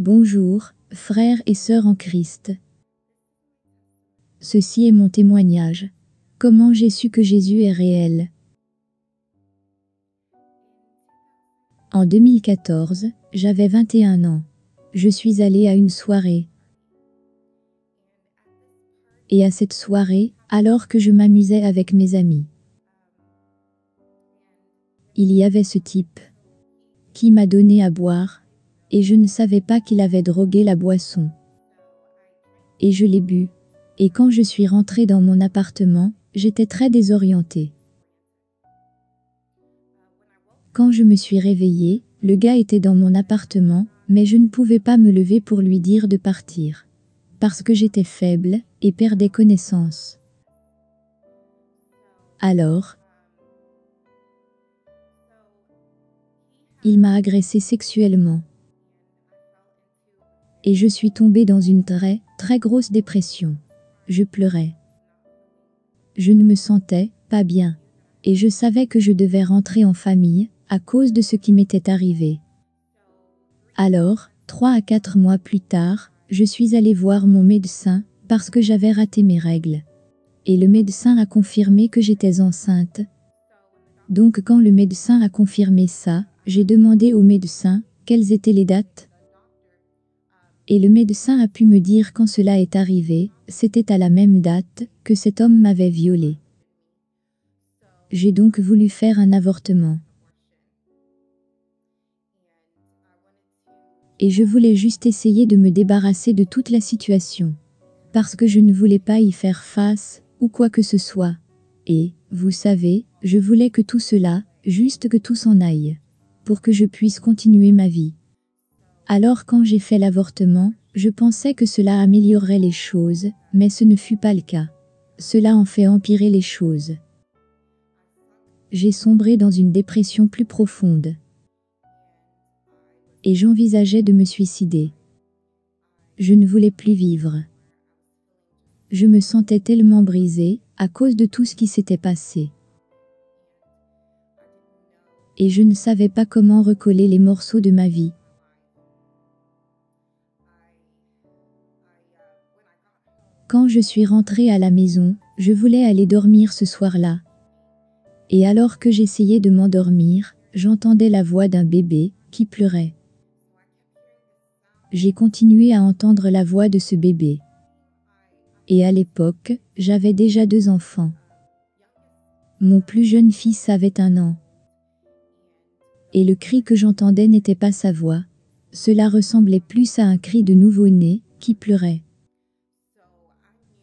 Bonjour, frères et sœurs en Christ. Ceci est mon témoignage. Comment j'ai su que Jésus est réel. En 2014, j'avais 21 ans. Je suis allée à une soirée. Et à cette soirée, alors que je m'amusais avec mes amis, il y avait ce type qui m'a donné à boire, et je ne savais pas qu'il avait drogué la boisson. Et je l'ai bu. Et quand je suis rentrée dans mon appartement, j'étais très désorientée. Quand je me suis réveillée, le gars était dans mon appartement, mais je ne pouvais pas me lever pour lui dire de partir. Parce que j'étais faible et perdais connaissance. Alors, il m'a agressée sexuellement. Et je suis tombée dans une très grosse dépression. Je pleurais. Je ne me sentais pas bien. Et je savais que je devais rentrer en famille à cause de ce qui m'était arrivé. Alors, 3 à 4 mois plus tard, je suis allée voir mon médecin parce que j'avais raté mes règles. Et le médecin a confirmé que j'étais enceinte. Donc quand le médecin a confirmé ça, j'ai demandé au médecin quelles étaient les dates. Et le médecin a pu me dire quand cela est arrivé, c'était à la même date que cet homme m'avait violée. J'ai donc voulu faire un avortement. Et je voulais juste essayer de me débarrasser de toute la situation. Parce que je ne voulais pas y faire face, ou quoi que ce soit. Et, vous savez, je voulais que tout cela, juste que tout s'en aille. Pour que je puisse continuer ma vie. Alors quand j'ai fait l'avortement, je pensais que cela améliorerait les choses, mais ce ne fut pas le cas. Cela en fait empirer les choses. J'ai sombré dans une dépression plus profonde. Et j'envisageais de me suicider. Je ne voulais plus vivre. Je me sentais tellement brisée à cause de tout ce qui s'était passé. Et je ne savais pas comment recoller les morceaux de ma vie. Quand je suis rentrée à la maison, je voulais aller dormir ce soir-là. Et alors que j'essayais de m'endormir, j'entendais la voix d'un bébé qui pleurait. J'ai continué à entendre la voix de ce bébé. Et à l'époque, j'avais déjà 2 enfants. Mon plus jeune fils avait 1 an. Et le cri que j'entendais n'était pas sa voix. Cela ressemblait plus à un cri de nouveau-né qui pleurait.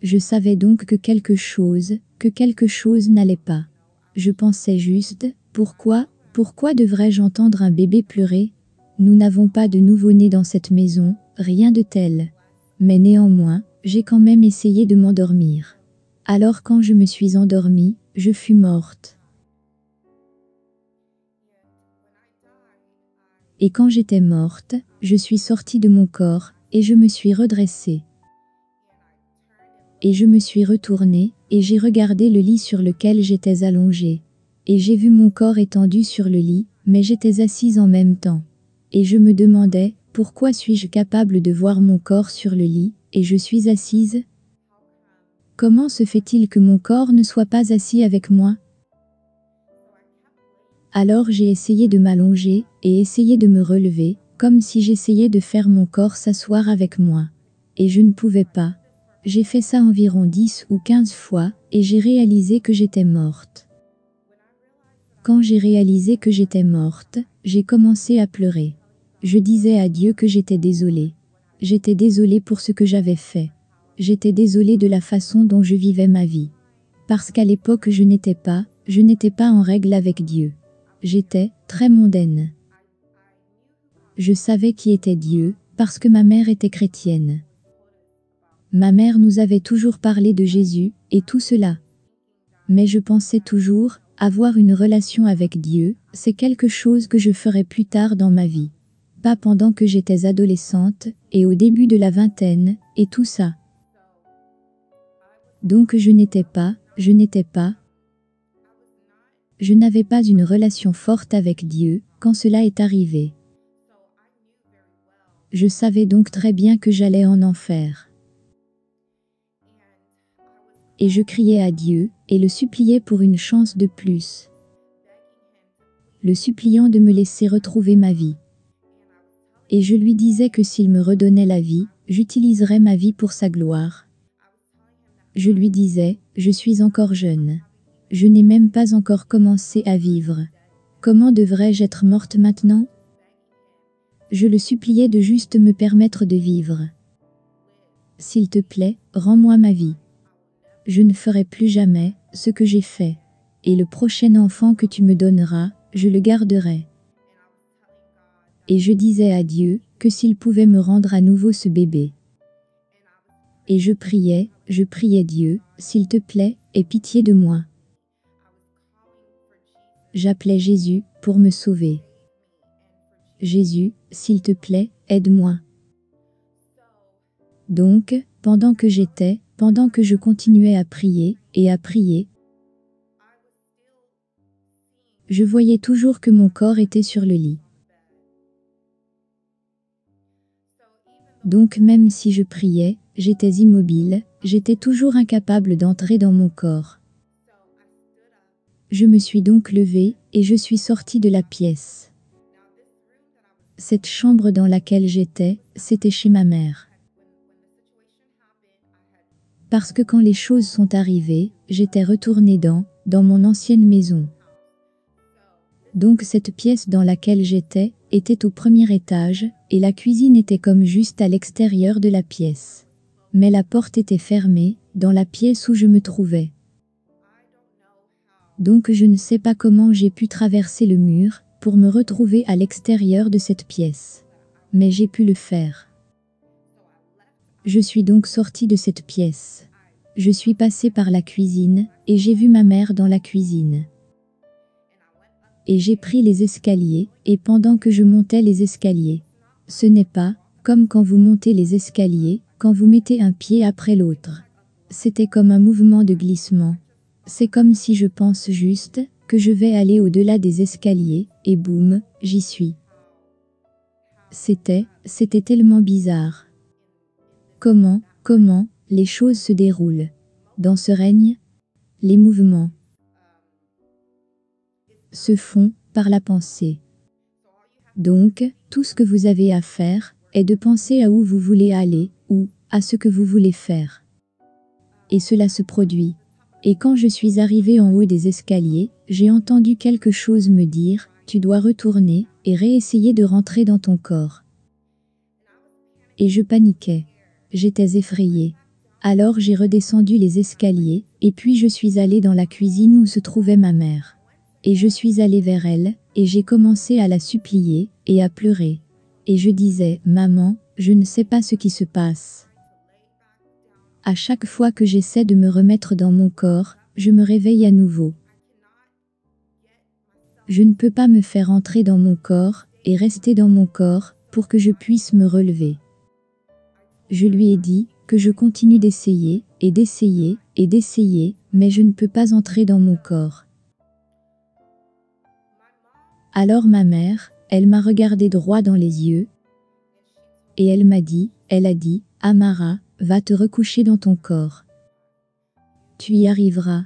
Je savais donc que quelque chose n'allait pas. Je pensais juste, pourquoi devrais-je entendre un bébé pleurer? Nous n'avons pas de nouveau-né dans cette maison, rien de tel. Mais néanmoins, j'ai quand même essayé de m'endormir. Alors quand je me suis endormie, je fus morte. Et quand j'étais morte, je suis sortie de mon corps, et je me suis redressée. Et je me suis retournée, et j'ai regardé le lit sur lequel j'étais allongée. Et j'ai vu mon corps étendu sur le lit, mais j'étais assise en même temps. Et je me demandais, pourquoi suis-je capable de voir mon corps sur le lit, et je suis assise? Comment se fait-il que mon corps ne soit pas assis avec moi? Alors j'ai essayé de m'allonger, et essayé de me relever, comme si j'essayais de faire mon corps s'asseoir avec moi. Et je ne pouvais pas. J'ai fait ça environ 10 ou 15 fois, et j'ai réalisé que j'étais morte. Quand j'ai réalisé que j'étais morte, j'ai commencé à pleurer. Je disais à Dieu que j'étais désolée. J'étais désolée pour ce que j'avais fait. J'étais désolée de la façon dont je vivais ma vie. Parce qu'à l'époque je n'étais pas en règle avec Dieu. J'étais très mondaine. Je savais qui était Dieu, parce que ma mère était chrétienne. Ma mère nous avait toujours parlé de Jésus, et tout cela. Mais je pensais toujours, avoir une relation avec Dieu, c'est quelque chose que je ferais plus tard dans ma vie. Pas pendant que j'étais adolescente, et au début de la vingtaine, et tout ça. Donc je n'avais pas une relation forte avec Dieu, quand cela est arrivé. Je savais donc très bien que j'allais en enfer. Et je criais à Dieu, et le suppliais pour une chance de plus, le suppliant de me laisser retrouver ma vie. Et je lui disais que s'il me redonnait la vie, j'utiliserais ma vie pour sa gloire. Je lui disais, je suis encore jeune. Je n'ai même pas encore commencé à vivre. Comment devrais-je être morte maintenant? Je le suppliais de juste me permettre de vivre. S'il te plaît, rends-moi ma vie. Je ne ferai plus jamais ce que j'ai fait. Et le prochain enfant que tu me donneras, je le garderai. Et je disais à Dieu que s'il pouvait me rendre à nouveau ce bébé. Et je priais Dieu, s'il te plaît, aie pitié de moi. J'appelais Jésus pour me sauver. Jésus, s'il te plaît, aide-moi. Donc, pendant que je continuais à prier, je voyais toujours que mon corps était sur le lit. Donc même si je priais, j'étais immobile, j'étais toujours incapable d'entrer dans mon corps. Je me suis donc levée, et je suis sortie de la pièce. Cette chambre dans laquelle j'étais, c'était chez ma mère. Parce que quand les choses sont arrivées, j'étais retournée dans mon ancienne maison. Donc cette pièce dans laquelle j'étais, était au premier étage, et la cuisine était comme juste à l'extérieur de la pièce. Mais la porte était fermée, dans la pièce où je me trouvais. Donc je ne sais pas comment j'ai pu traverser le mur, pour me retrouver à l'extérieur de cette pièce. Mais j'ai pu le faire. Je suis donc sortie de cette pièce. Je suis passée par la cuisine, et j'ai vu ma mère dans la cuisine. Et j'ai pris les escaliers, et pendant que je montais les escaliers, ce n'est pas comme quand vous montez les escaliers, quand vous mettez un pied après l'autre. C'était comme un mouvement de glissement. C'est comme si je pense juste que je vais aller au-delà des escaliers, et boum, j'y suis. C'était tellement bizarre. Comment les choses se déroulent dans ce règne? Les mouvements se font par la pensée. Donc, tout ce que vous avez à faire est de penser à où vous voulez aller, ou à ce que vous voulez faire. Et cela se produit. Et quand je suis arrivée en haut des escaliers, j'ai entendu quelque chose me dire, tu dois retourner et réessayer de rentrer dans ton corps. Et je paniquais. J'étais effrayée. Alors j'ai redescendu les escaliers, et puis je suis allée dans la cuisine où se trouvait ma mère. Et je suis allée vers elle, et j'ai commencé à la supplier, et à pleurer. Et je disais, maman, je ne sais pas ce qui se passe. À chaque fois que j'essaie de me remettre dans mon corps, je me réveille à nouveau. Je ne peux pas me faire entrer dans mon corps, et rester dans mon corps, pour que je puisse me relever. Je lui ai dit que je continue d'essayer, et d'essayer, et d'essayer, mais je ne peux pas entrer dans mon corps. Alors ma mère, elle m'a regardé droit dans les yeux, et elle a dit, Amara, va te recoucher dans ton corps. Tu y arriveras.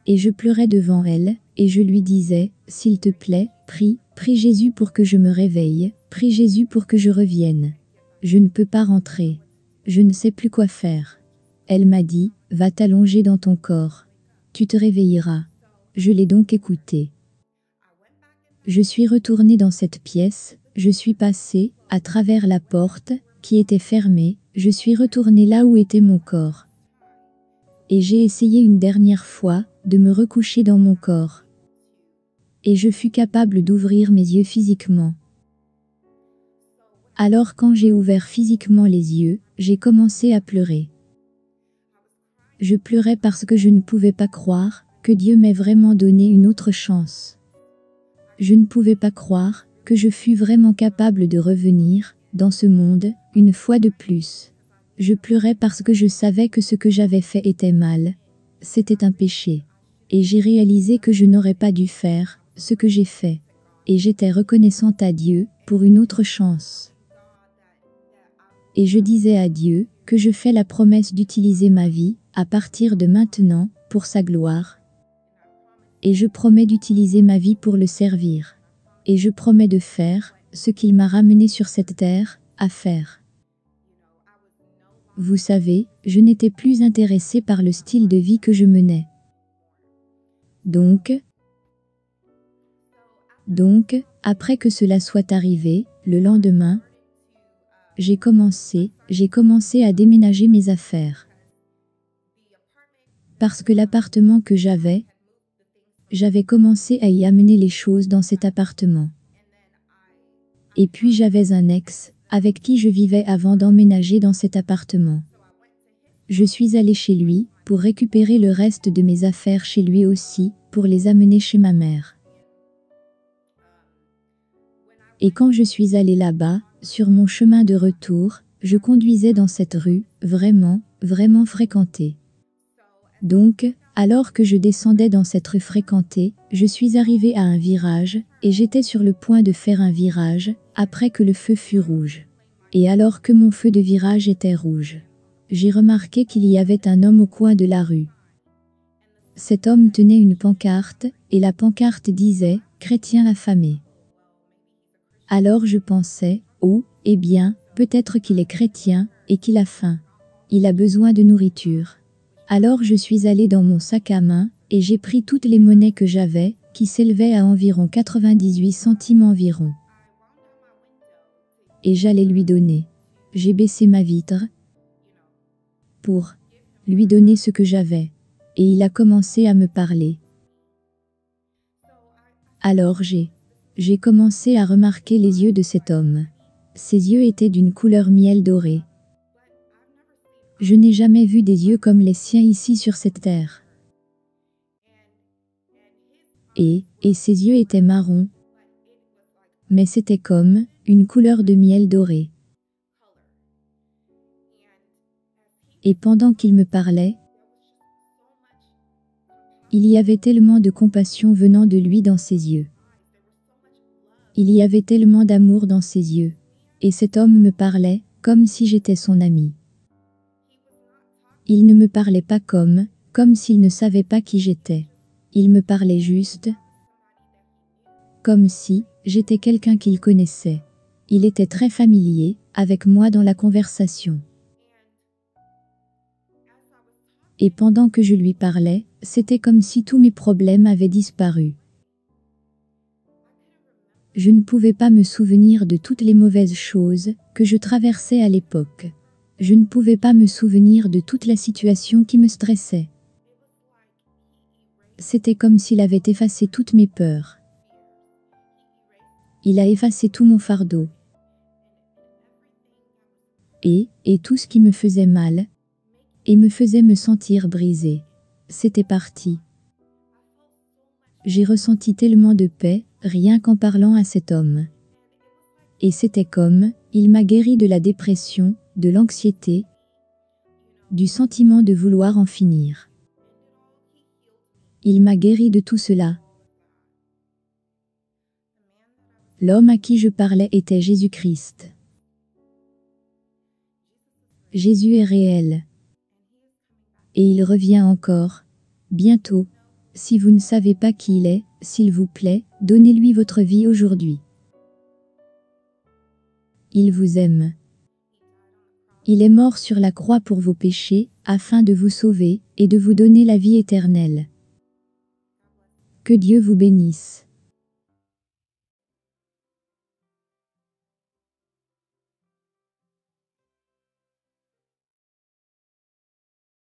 Et je pleurais devant elle, et je lui disais, s'il te plaît, prie Jésus pour que je me réveille, prie Jésus pour que je revienne. Je ne peux pas rentrer. Je ne sais plus quoi faire. Elle m'a dit, va t'allonger dans ton corps. Tu te réveilleras. Je l'ai donc écoutée. Je suis retournée dans cette pièce, je suis passée à travers la porte, qui était fermée, je suis retournée là où était mon corps. Et j'ai essayé une dernière fois de me recoucher dans mon corps. Et je fus capable d'ouvrir mes yeux physiquement. Alors quand j'ai ouvert physiquement les yeux, j'ai commencé à pleurer. Je pleurais parce que je ne pouvais pas croire que Dieu m'ait vraiment donné une autre chance. Je ne pouvais pas croire que je fus vraiment capable de revenir dans ce monde une fois de plus. Je pleurais parce que je savais que ce que j'avais fait était mal. C'était un péché. Et j'ai réalisé que je n'aurais pas dû faire ce que j'ai fait. Et j'étais reconnaissante à Dieu pour une autre chance. Et je disais à Dieu que je fais la promesse d'utiliser ma vie, à partir de maintenant, pour sa gloire. Et je promets d'utiliser ma vie pour le servir. Et je promets de faire ce qu'il m'a ramené sur cette terre à faire. Vous savez, je n'étais plus intéressée par le style de vie que je menais. Donc, après que cela soit arrivé, le lendemain, j'ai commencé à déménager mes affaires. Parce que l'appartement que j'avais commencé à y amener les choses dans cet appartement. Et puis j'avais un ex, avec qui je vivais avant d'emménager dans cet appartement. Je suis allée chez lui, pour récupérer le reste de mes affaires chez lui aussi, pour les amener chez ma mère. Et quand je suis allée là-bas, sur mon chemin de retour, je conduisais dans cette rue, vraiment fréquentée. Donc, alors que je descendais dans cette rue fréquentée, je suis arrivée à un virage, et j'étais sur le point de faire un virage, après que le feu fut rouge. Et alors que mon feu de virage était rouge, j'ai remarqué qu'il y avait un homme au coin de la rue. Cet homme tenait une pancarte, et la pancarte disait « Chrétien affamé ». Alors je pensais, oh, eh bien, peut-être qu'il est chrétien, et qu'il a faim. Il a besoin de nourriture. Alors je suis allée dans mon sac à main, et j'ai pris toutes les monnaies que j'avais, qui s'élevaient à environ 98 centimes environ. Et j'allais lui donner. J'ai baissé ma vitre pour lui donner ce que j'avais. Et il a commencé à me parler. Alors j'ai commencé à remarquer les yeux de cet homme. Ses yeux étaient d'une couleur miel doré. Je n'ai jamais vu des yeux comme les siens ici sur cette terre. Et ses yeux étaient marrons, mais c'était comme une couleur de miel doré. Et pendant qu'il me parlait, il y avait tellement de compassion venant de lui dans ses yeux. Il y avait tellement d'amour dans ses yeux. Et cet homme me parlait comme si j'étais son ami. Il ne me parlait pas comme s'il ne savait pas qui j'étais. Il me parlait juste comme si j'étais quelqu'un qu'il connaissait. Il était très familier avec moi dans la conversation. Et pendant que je lui parlais, c'était comme si tous mes problèmes avaient disparu. Je ne pouvais pas me souvenir de toutes les mauvaises choses que je traversais à l'époque. Je ne pouvais pas me souvenir de toute la situation qui me stressait. C'était comme s'il avait effacé toutes mes peurs. Il a effacé tout mon fardeau. Et tout ce qui me faisait mal, et me faisait me sentir brisée. C'était parti. J'ai ressenti tellement de paix, rien qu'en parlant à cet homme. Et c'était comme, il m'a guéri de la dépression, de l'anxiété, du sentiment de vouloir en finir. Il m'a guéri de tout cela. L'homme à qui je parlais était Jésus-Christ. Jésus est réel. Et il revient encore, bientôt. Si vous ne savez pas qui il est, s'il vous plaît, donnez-lui votre vie aujourd'hui. Il vous aime. Il est mort sur la croix pour vos péchés, afin de vous sauver, et de vous donner la vie éternelle. Que Dieu vous bénisse.